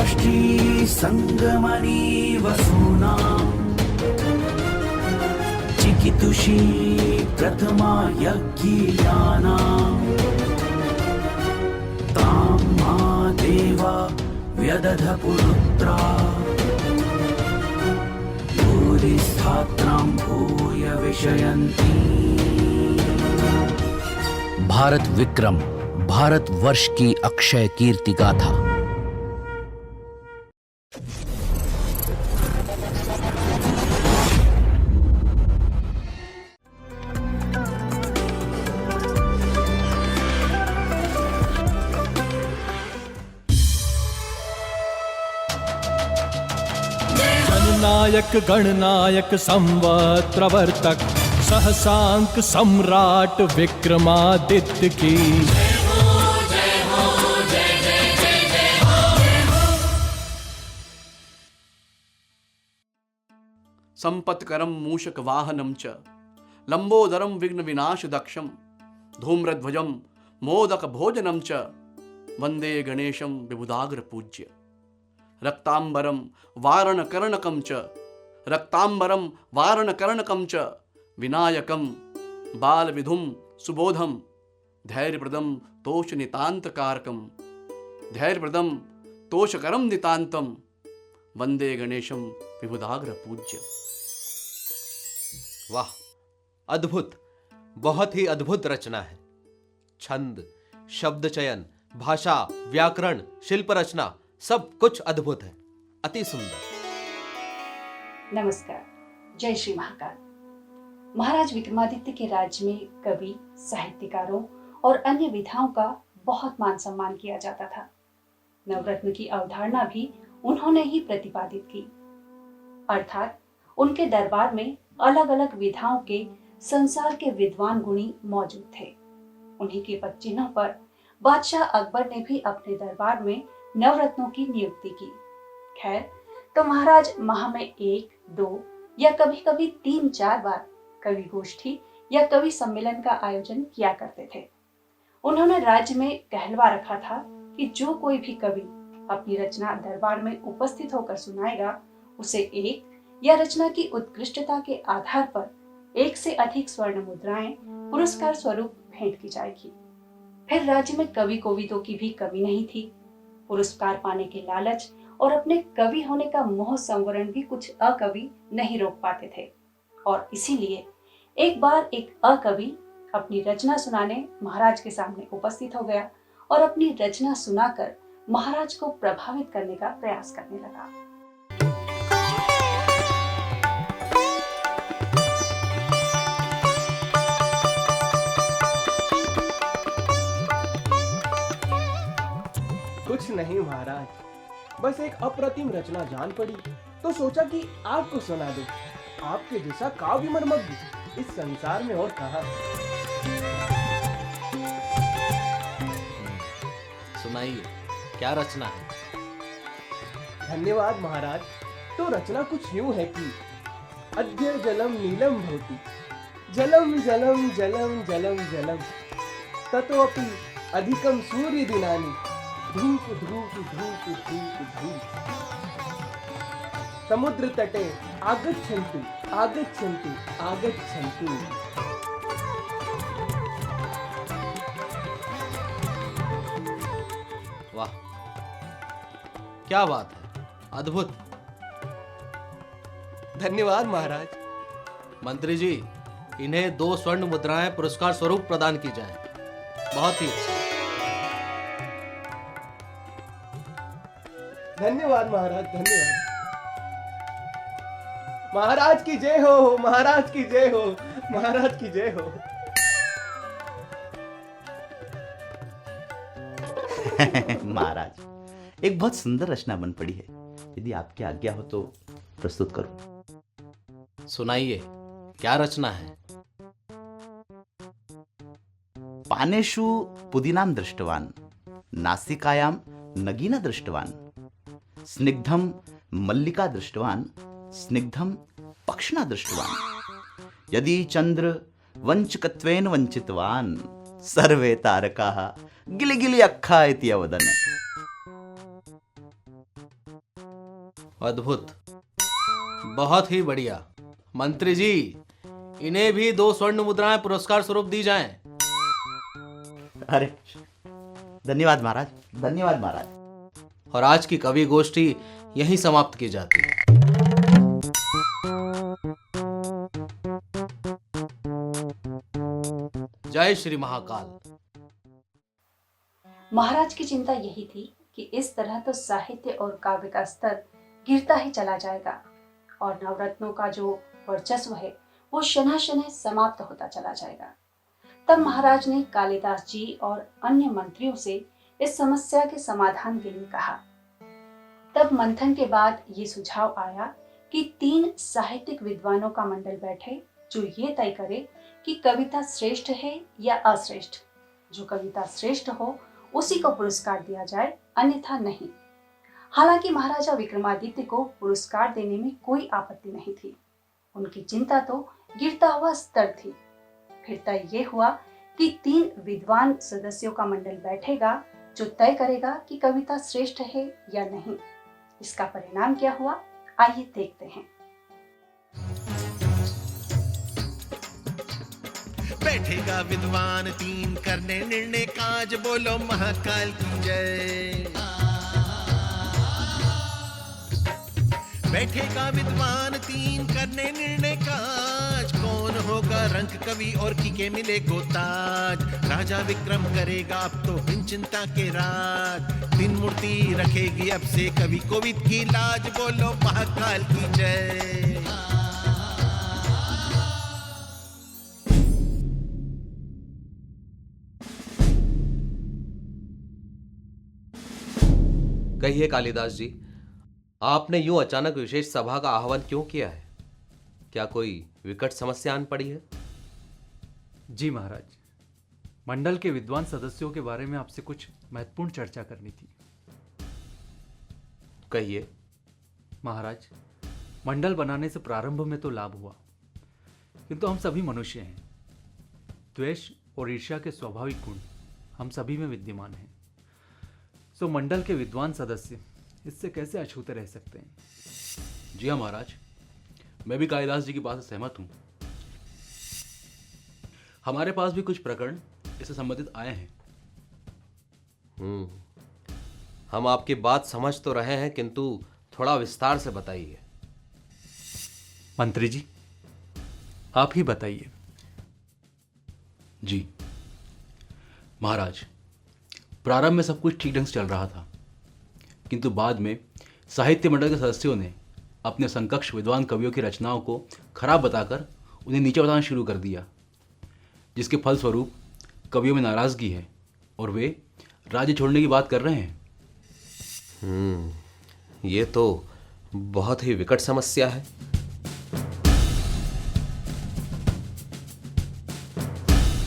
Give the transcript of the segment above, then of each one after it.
राष्ट्री संगमनी वसूना चिकितुषी प्रथमा यज्ञियाना तां मा देवा व्यदध पुरुत्रा भूरिस्थात्रां भूय विषयन्ति। भारत विक्रम, भारत वर्ष की अक्षय कीर्ति गाथा। जननायक गणनायक संवत्प्रवर्तक सहसांक सम्राट विक्रमादित्य की संपत्करं मूषक वाहनं च लंबोदरं विघ्न विनाश दक्षं धूम्रध्वजं मोदक भोजनं च वंदे गणेशं विबुधाग्र पूज्य। रक्तांबरं वारणकर्णकं च रक्तांबरं वारणकर्णकं च विनायकं बालविधुं सुबोधं धैर्यप्रदं तोषनितान्तकारकं धैर्यप्रदं तोषकरं नितान्तं वंदे गणेशं विबुधाग्र पूज्य। वाह, अद्भुत, बहुत ही अद्भुत रचना है। छंद, शब्द चयन, भाषा, व्याकरण, शिल्प रचना सब कुछ अद्भुत है। अति सुंदर। नमस्कार, जय श्री महाकाल। महाराज विक्रमादित्य के राज्य में कवि, साहित्यकारों और अन्य विधाओं का बहुत मान सम्मान किया जाता था। नवरत्न की अवधारणा भी उन्होंने ही प्रतिपादित की, अर्थात उनके दरबार में अलग अलग विधाओं के संसार के विद्वान गुणी मौजूद थे। उन्हीं के पदचिन्हों पर बादशाह अकबर ने भी अपने दरबार में नवरत्नों की नियुक्ति की। खैर, तो महाराज माह में 1, 2 या कभी कभी 3-4 बार कवि गोष्ठी या कवि सम्मेलन का आयोजन किया करते थे। उन्होंने राज्य में कहलवा रखा था कि जो कोई भी कवि अपनी रचना दरबार में उपस्थित होकर सुनाएगा, उसे एक या रचना की उत्कृष्टता के आधार पर 1 से अधिक स्वर्ण मुद्राएं पुरस्कार स्वरूप भेंट की जाएगी। फिर राज्य में कवि कोविदों की भी कमी नहीं थी। पुरस्कार पाने के लालच और अपने कवि होने का मोह संवरण भी कुछ अकवि नहीं रोक पाते थे, और इसीलिए एक बार एक अकवि अपनी रचना सुनाने महाराज के सामने उपस्थित हो गया और अपनी रचना सुनाकर महाराज को प्रभावित करने का प्रयास करने लगा। कुछ नहीं महाराज, बस एक अप्रतिम रचना जान पड़ी तो सोचा कि आपको सुना दूं। आपके जैसा काव्य मर्मज्ञ इस संसार में और कहाँ। सुनाइए, क्या रचना है? धन्यवाद महाराज। तो रचना कुछ यूं है कि अद्य जलम नीलम भवति जलम जलम जलम जलम जलम ततोपि अधिकम सूर्य दिनानि धूप धूप धूप धूप धूप समुद्र तटे आगच्छन्तु आगच्छन्तु आगच्छन्तु। वाह, क्या बात है, अद्भुत। धन्यवाद महाराज। मंत्री जी, इन्हें 2 स्वर्ण मुद्राएं पुरस्कार स्वरूप प्रदान की जाए। बहुत ही अच्छा। धन्यवाद महाराज, धन्यवाद। महाराज की जय हो, महाराज की जय हो, महाराज की जय हो। महाराज, एक बहुत सुंदर रचना बन पड़ी है। यदि आपकी आज्ञा हो तो प्रस्तुत करूं। सुनाइए, क्या रचना है? पानेषु पुदीनां दृष्टवान् नासिकायां नगीना दृष्टवान् स्निग्धं मल्लिका दृष्टवान् स्निग्धं पक्षिणा दृष्टवान् यदि चंद्र वंचकत्वेन वंचितवान् सर्वे तारकाः गिलि गिलि अक्खा इति अवदन्। अद्भुत, बहुत ही बढ़िया। मंत्री जी, इन्हें भी 2 स्वर्ण मुद्राएं पुरस्कार स्वरूप दी जाएं। अरे धन्यवाद महाराज, धन्यवाद महाराज। और आज की कवि गोष्ठी यहीं समाप्त की जाती है। जय श्री महाकाल। महाराज की चिंता यही थी कि इस तरह तो साहित्य और काव्य का स्तर गिरता ही चला जाएगा और नवरत्नों का जो वर्चस्व है वो शनः शनः समाप्त होता चला जाएगा। तब महाराज ने कालिदास जी और अन्य मंत्रियों से इस समस्या के समाधान के लिए कहा। तब मंथन के बाद ये सुझाव आया कि 3 साहित्यिक विद्वानों का मंडल बैठे जो ये तय करे कि कविता श्रेष्ठ है या अश्रेष्ठ। जो कविता श्रेष्ठ हो उसी को पुरस्कार दिया जाए, अन्यथा नहीं। हालांकि महाराजा विक्रमादित्य को पुरस्कार देने में कोई आपत्ति नहीं थी। उनकी चिंता तो गिरता हुआ स्तर थी। फिर तय ये हुआ कि 3 विद्वान सदस्यों का मंडल बैठेगा जो तय करेगा कि कविता श्रेष्ठ है या नहीं। इसका परिणाम क्या हुआ, आइए देखते हैं। बैठेगा विद्वान 3 करने निर्णय काज, बोलो महाकाल की जय। बैठेगा विद्वान 3 करने निर्णय काज, कौन होगा रंक कवि और किके मिले गोताज। राजा विक्रम करेगा अब तो बिन चिंता के राज, 3 मूर्ति रखेगी अब से कवि कोविद की लाज, बोलो महाकाल की जय। कहिए कालिदास जी, आपने यूं अचानक विशेष सभा का आह्वान क्यों किया है? क्या कोई विकट समस्या आन पड़ी है? जी महाराज, मंडल के विद्वान सदस्यों के बारे में आपसे कुछ महत्वपूर्ण चर्चा करनी थी। कहिए। महाराज, मंडल बनाने से प्रारंभ में तो लाभ हुआ, किंतु हम सभी मनुष्य हैं। द्वेष और ईर्ष्या के स्वाभाविक गुण हम सभी में विद्यमान हैं। सो मंडल के विद्वान सदस्य इससे कैसे अछूते रह सकते हैं? जी हाँ महाराज, मैं भी कालिदास जी की बात से सहमत हूँ। हमारे पास भी कुछ प्रकरण इससे संबंधित आए हैं। हम आपकी बात समझ तो रहे हैं, किंतु थोड़ा विस्तार से बताइए। मंत्री जी, आप ही बताइए। जी महाराज, प्रारंभ में सब कुछ ठीक ढंग से चल रहा था, किंतु बाद में साहित्य मंडल के सदस्यों ने अपने समकक्ष विद्वान कवियों की रचनाओं को खराब बताकर उन्हें नीचे बताना शुरू कर दिया, जिसके फलस्वरूप कवियों में नाराजगी है और वे राज्य छोड़ने की बात कर रहे हैं। ये तो बहुत ही विकट समस्या है।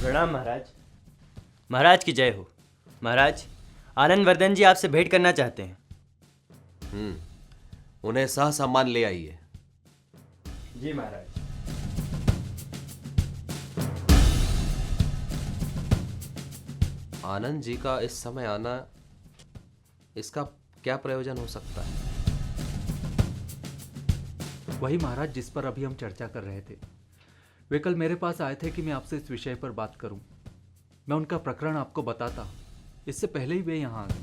प्रणाम महाराज। महाराज की जय हो। महाराज, आनंद वर्धन जी आपसे भेंट करना चाहते हैं। उन्हें सह सम्मान ले आइए। जी महाराज। आनंद जी का इस समय आना, इसका क्या प्रयोजन हो सकता है? वही महाराज जिस पर अभी हम चर्चा कर रहे थे। वे कल मेरे पास आए थे कि मैं आपसे इस विषय पर बात करूं। मैं उनका प्रकरण आपको बताता, इससे पहले ही वे यहाँ आ गए।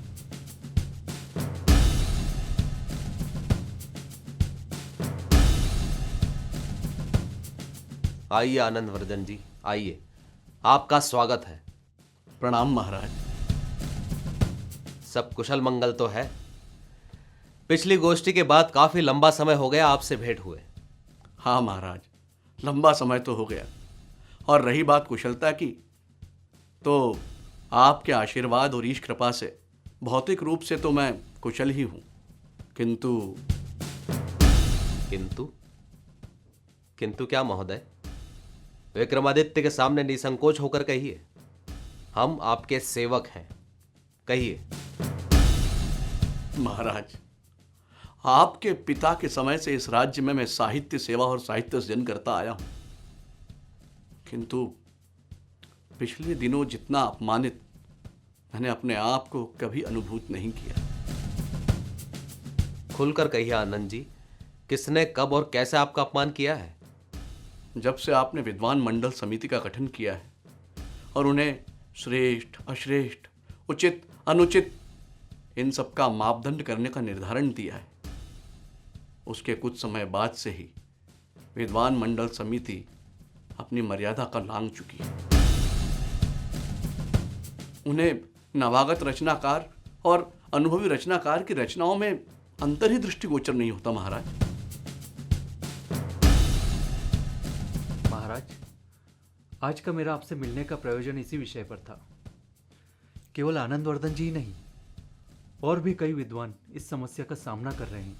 आइए आनंद वर्धन जी, आइए, आपका स्वागत है। प्रणाम महाराज। सब कुशल मंगल तो है? पिछली गोष्ठी के बाद काफी लंबा समय हो गया आपसे भेंट हुए। हाँ महाराज, लंबा समय तो हो गया। और रही बात कुशलता की, तो आपके आशीर्वाद और ईश कृपा से भौतिक रूप से तो मैं कुशल ही हूं, किंतु किंतु क्या महोदय? विक्रमादित्य के सामने निसंकोच होकर कहिए, हम आपके सेवक हैं। कहिए। महाराज, आपके पिता के समय से इस राज्य में मैं साहित्य सेवा और साहित्य सृजन करता आया हूं, किंतु पिछले दिनों जितना अपमानित मैंने अपने आप को कभी अनुभूत नहीं किया। खुलकर कहिए आनंद जी, किसने कब और कैसे आपका अपमान किया है? जब से आपने विद्वान मंडल समिति का गठन किया है और उन्हें श्रेष्ठ, अश्रेष्ठ, उचित, अनुचित इन सब का मापदंड करने का निर्धारण दिया है, उसके कुछ समय बाद से ही विद्वान मंडल समिति अपनी मर्यादा का लांघ चुकी है। उन्हें नवागत रचनाकार और अनुभवी रचनाकार की रचनाओं में अंतर ही दृष्टिगोचर नहीं होता महाराज। महाराज, आज का मेरा आपसे मिलने का प्रयोजन इसी विषय पर था। केवल आनंदवर्धन जी ही नहीं, और भी कई विद्वान इस समस्या का सामना कर रहे हैं।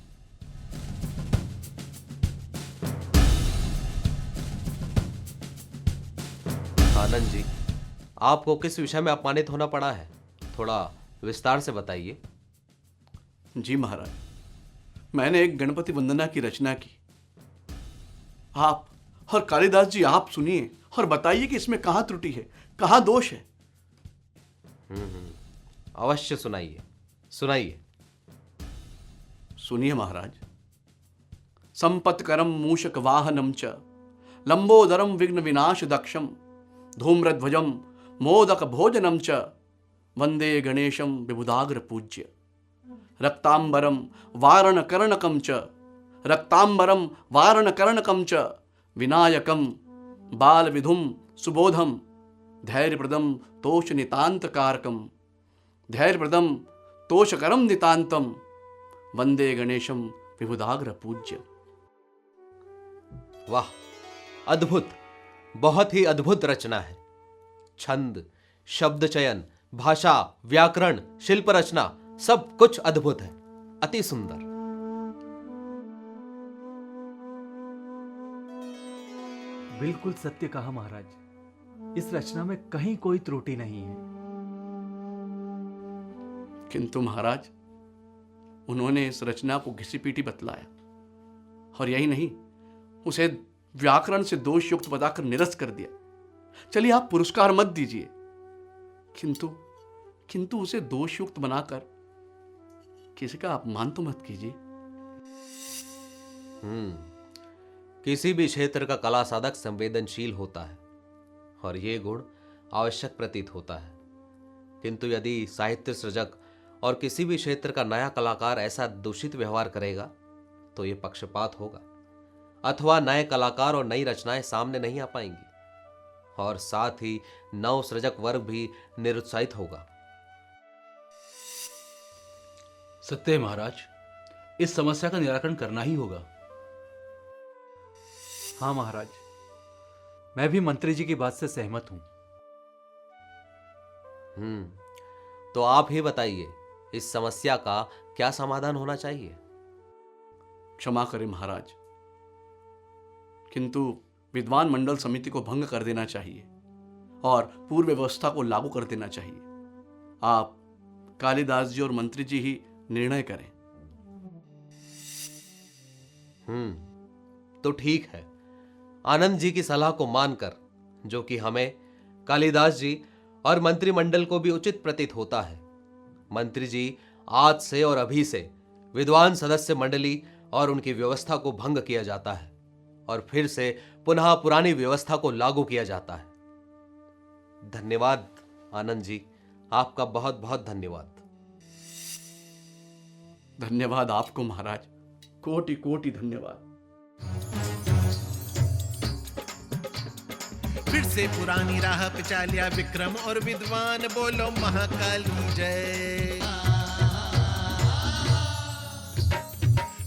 आनंद जी, आपको किस विषय में अपमानित होना पड़ा है? थोड़ा विस्तार से बताइए। जी महाराज, मैंने एक गणपति वंदना की रचना की। आप और कालिदास जी आप सुनिए और बताइए कि इसमें कहाँ त्रुटि है, कहाँ दोष है। अवश्य सुनाइए, सुनाइए। सुनिए महाराज। संपत्करम मूषक वाहनम च लंबोदरम विघ्न विनाश दक्षम धूम्रध्वजम मोदक भोजनम च वंदे गणेशम विबुधाग्र पूज्य रक्तांबरम वारण कर्णकम च रक्तांबरम वारण कर्णकम च विनायकम बाल विधुम सुबोधम धैर्यप्रदम तोष नितांत कारकम धैर्यप्रदम तोषकरम नितांतम वंदे गणेशम विबुधाग्र पूज्य। वाह, अद्भुत, बहुत ही अद्भुत रचना है। छंद, शब्द चयन, भाषा, व्याकरण, शिल्प रचना, सब कुछ अद्भुत है, अति सुंदर। बिल्कुल सत्य कहा महाराज, इस रचना में कहीं कोई त्रुटि नहीं है। किंतु महाराज, उन्होंने इस रचना को घिसी पीटी बतलाया, और यही नहीं, उसे व्याकरण से दोष युक्त बताकर निरस्त कर दिया। चलिए आप पुरस्कार मत दीजिए, किंतु उसे दोष युक्त बनाकर किसी का अपमान तो मत कीजिए। किसी भी क्षेत्र का कला साधक संवेदनशील होता है और ये गुण आवश्यक प्रतीत होता है, किंतु यदि साहित्य सृजक और किसी भी क्षेत्र का नया कलाकार ऐसा दूषित व्यवहार करेगा तो ये पक्षपात होगा, अथवा नए कलाकार और नई रचनाएं सामने नहीं आ पाएंगी, और साथ ही नव सृजक वर्ग भी निरुत्साहित होगा। सत्य है महाराज, इस समस्या का निराकरण करना ही होगा। हाँ महाराज, मैं भी मंत्री जी की बात से सहमत हूं। तो आप ही बताइए, इस समस्या का क्या समाधान होना चाहिए? क्षमा करें महाराज, किंतु विद्वान मंडल समिति को भंग कर देना चाहिए और पूर्व व्यवस्था को लागू कर देना चाहिए। आप, कालिदास जी और मंत्री जी ही निर्णय करें। तो ठीक है, आनंद जी की सलाह को मानकर, जो कि हमें, कालिदास जी और मंत्रिमंडल को भी उचित प्रतीत होता है, मंत्री जी आज से और अभी से विद्वान सदस्य मंडली और उनकी व्यवस्था को भंग किया जाता है और फिर से पुनः पुरानी व्यवस्था को लागू किया जाता है। धन्यवाद आनंद जी, आपका बहुत बहुत धन्यवाद। धन्यवाद आपको महाराज, कोटि कोटि धन्यवाद। फिर से पुरानी राह पे चालिया विक्रम और विद्वान, बोलो महाकाल की जय।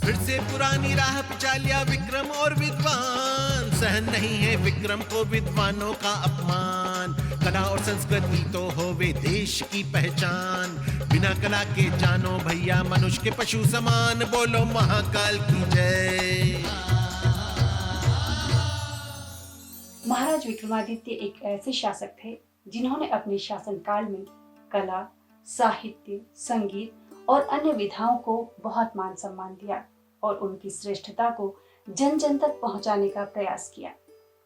फिर से पुरानी राह पे चालिया विक्रम और विद्वान, सहन नहीं है विक्रम को विद्वानों का अपमान। कला और संस्कृति तो होवे देश की पहचान, बिना कला के जानो भैया मनुष्य के पशु समान, बोलो महाकाल की जय। महाराज विक्रमादित्य एक ऐसे शासक थे जिन्होंने अपने शासनकाल में कला, साहित्य, संगीत और अन्य विधाओं को बहुत मान सम्मान दिया और उनकी श्रेष्ठता को जन जन तक पहुंचाने का प्रयास किया।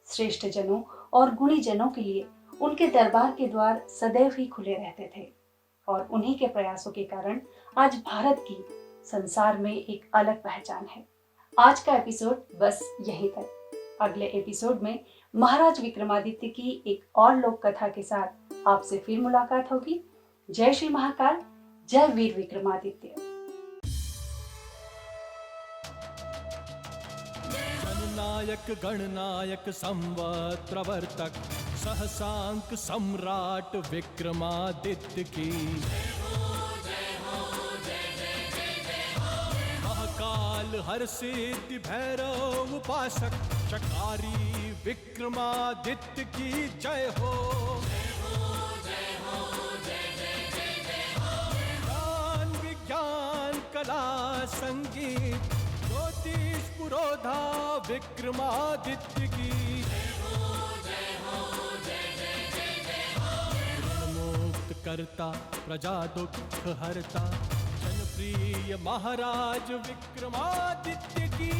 श्रेष्ठ जनों और गुणी जनों के लिए उनके दरबार के द्वार सदैव ही खुले रहते थे और उन्हीं के प्रयासों के कारण आज भारत की संसार में एक अलग पहचान है। आज का एपिसोड बस यहीं तक। अगले एपिसोड में महाराज विक्रमादित्य की एक और लोक कथा के साथ आपसे फिर मुलाकात होगी। जय श्री महाकाल, जय वीर विक्रमादित्य। जननायक गणनायक संवत्रवर्तक सहसांक सम्राट विक्रमादित्य की महाकाल हर सिद्धि भैरव उपासक शकारी विक्रमादित्य की जय हो। ज्ञान विज्ञान कला संगीत ज्योतिष पुरोधा विक्रमादित्य की मुक्त करता प्रजा दुख हरता जनप्रिय महाराज विक्रमादित्य की